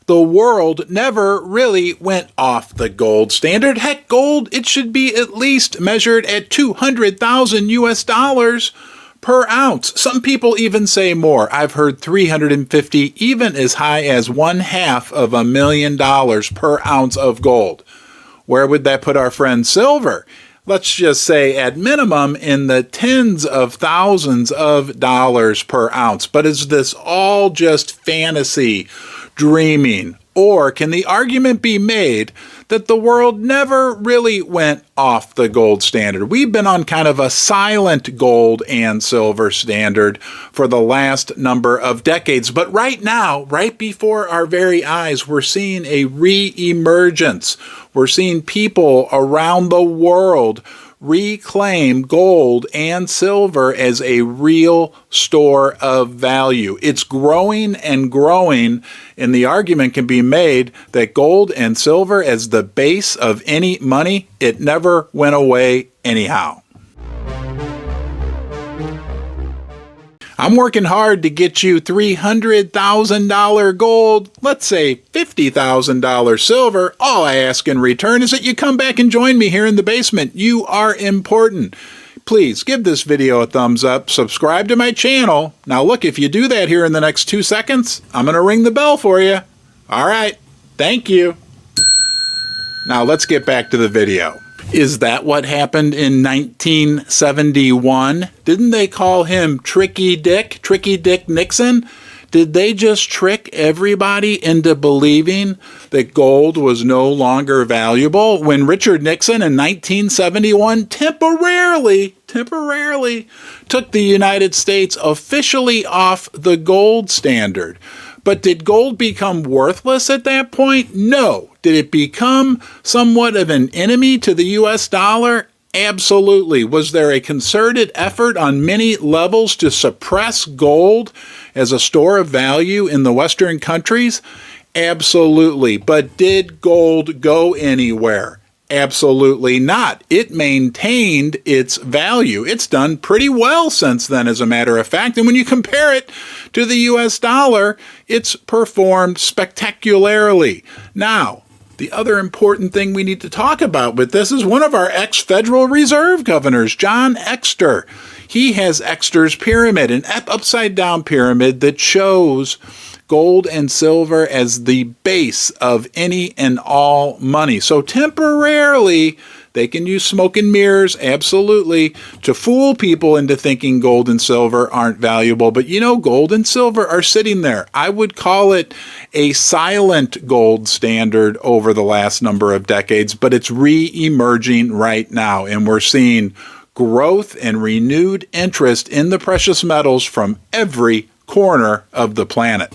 The world never really went off the gold standard. Heck, gold, it should be at least measured at 200,000 US dollars per ounce. Some people even say more. I've heard 350, even as high as $500,000 per ounce of gold. Where would that put our friend silver? Let's just say at minimum in the tens of thousands of dollars per ounce. But is this all just fantasy, dreaming? Or can the argument be made that the world never really went off the gold standard? We've been on kind of a silent gold and silver standard for the last number of decades. But right now, right before our very eyes, we're seeing a re-emergence. We're seeing people around the world reclaim gold and silver as a real store of value. It's growing and growing, and the argument can be made that gold and silver as the base of any money, it never went away anyhow. I'm working hard to get you $300,000 gold, let's say $50,000 silver. All I ask in return is that you come back and join me here in the basement. You are important. Please give this video a thumbs up, subscribe to my channel. Now look, if you do that here in the next 2 seconds, I'm going to ring the bell for you. All right, thank you. Now let's get back to the video. Is that what happened in 1971? Didn't they call him Tricky Dick Nixon? Did they just trick everybody into believing that gold was no longer valuable when Richard Nixon in 1971 temporarily took the United States officially off the gold standard? But did gold become worthless at that point? No. Did it become somewhat of an enemy to the US dollar? Absolutely. Was there a concerted effort on many levels to suppress gold as a store of value in the Western countries? Absolutely. But did gold go anywhere? Absolutely not. It maintained its value. It's done pretty well since then, as a matter of fact. And when you compare it to the US dollar, it's performed spectacularly. Now, the other important thing we need to talk about with this is one of our ex-Federal Reserve governors, John Exter. He has Exter's pyramid, an upside-down pyramid that shows gold and silver as the base of any and all money. So temporarily, they can use smoke and mirrors, absolutely, to fool people into thinking gold and silver aren't valuable. But you know, gold and silver are sitting there. I would call it a silent gold standard over the last number of decades, but it's re-emerging right now, and we're seeing growth and renewed interest in the precious metals from every corner of the planet.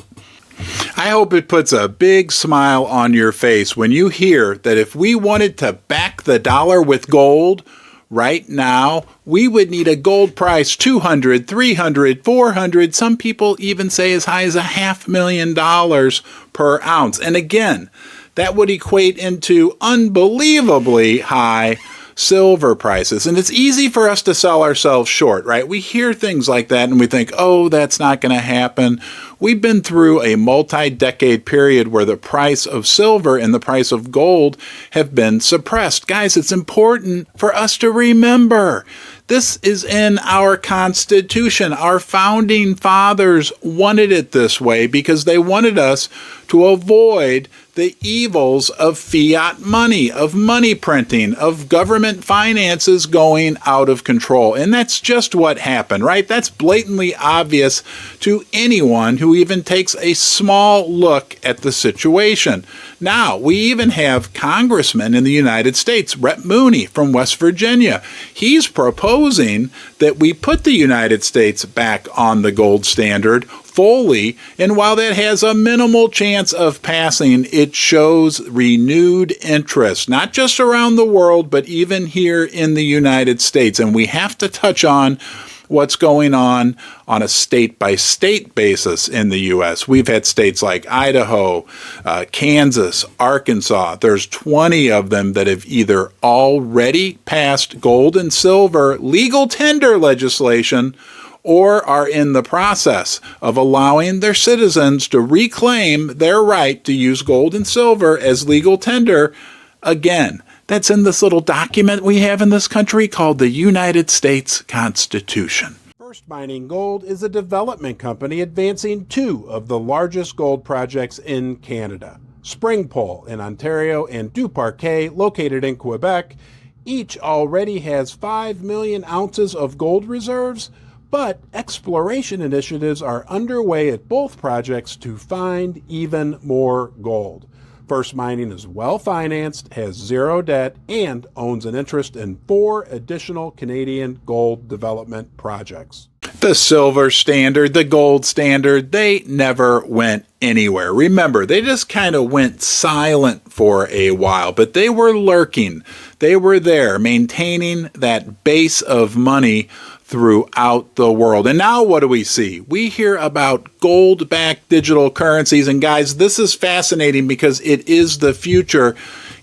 I hope it puts a big smile on your face when you hear that if we wanted to back the dollar with gold right now, we would need a gold price $200, $300, $400, some people even say as high as $500,000 per ounce. And again, that would equate into unbelievably high silver prices. And it's easy for us to sell ourselves short, right? We hear things like that and we think, oh, that's not going to happen. We've been through a multi-decade period where the price of silver and the price of gold have been suppressed. Guys, it's important for us to remember this is in our Constitution. Our founding fathers wanted it this way because they wanted us to avoid the evils of fiat money, of money printing, of government finances going out of control. And that's just what happened, right? That's blatantly obvious to anyone who even takes a small look at the situation. Now, we even have congressmen in the United States, Rep. Mooney from West Virginia. He's proposing that we put the United States back on the gold standard fully, and while that has a minimal chance of passing, it shows renewed interest, not just around the world, but even here in the United States. And we have to touch on what's going on a state-by-state basis in the U.S. We've had states like Idaho, Kansas, Arkansas. There's 20 of them that have either already passed gold and silver legal tender legislation, or are in the process of allowing their citizens to reclaim their right to use gold and silver as legal tender again. That's in this little document we have in this country called the United States Constitution. First Mining Gold is a development company advancing two of the largest gold projects in Canada. Springpole in Ontario and Duparquet, located in Quebec, each already has 5 million ounces of gold reserves, but exploration initiatives are underway at both projects to find even more gold. First Mining is well-financed, has zero debt, and owns an interest in 4 additional Canadian gold development projects. The silver standard, the gold standard, they never went anywhere. Remember, they just kind of went silent for a while, but they were lurking. They were there, maintaining that base of money throughout the world. And now what do we see? We hear about gold-backed digital currencies. And guys, this is fascinating because it is the future.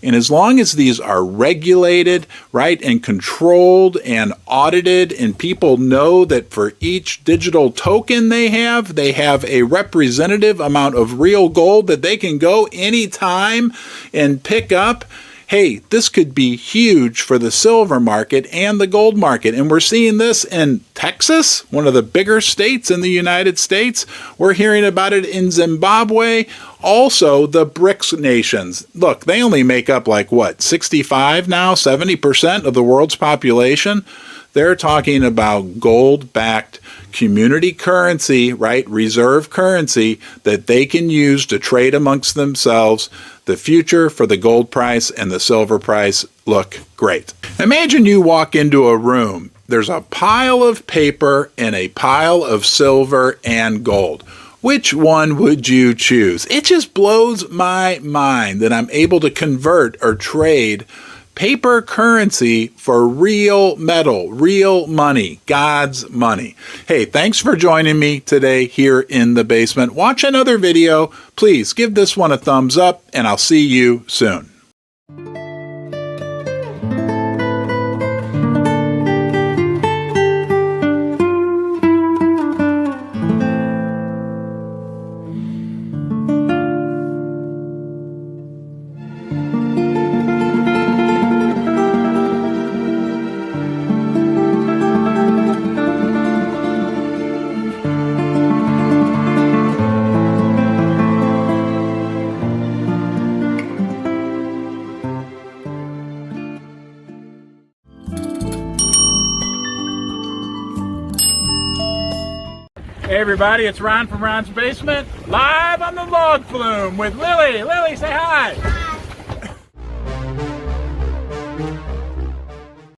And as long as these are regulated, right, and controlled and audited, and people know that for each digital token they have a representative amount of real gold that they can go anytime and pick up, hey, this could be huge for the silver market and the gold market. And we're seeing this in Texas, one of the bigger states in the United States. We're hearing about it in Zimbabwe. Also, the BRICS nations. Look, they only make up like what, 65 now, 70% of the world's population. They're talking about gold-backed community currency, right? Reserve currency that they can use to trade amongst themselves. The future for the gold price and the silver price look great. Imagine you walk into a room. There's a pile of paper and a pile of silver and gold. Which one would you choose? It just blows my mind that I'm able to convert or trade paper currency for real metal, real money, God's money. Hey, thanks for joining me today here in the basement. Watch another video. Please give this one a thumbs up, and I'll see you soon. Hey everybody, it's Ron from Ron's Basement, live on the log flume with Lily. Lily, say hi. Hi.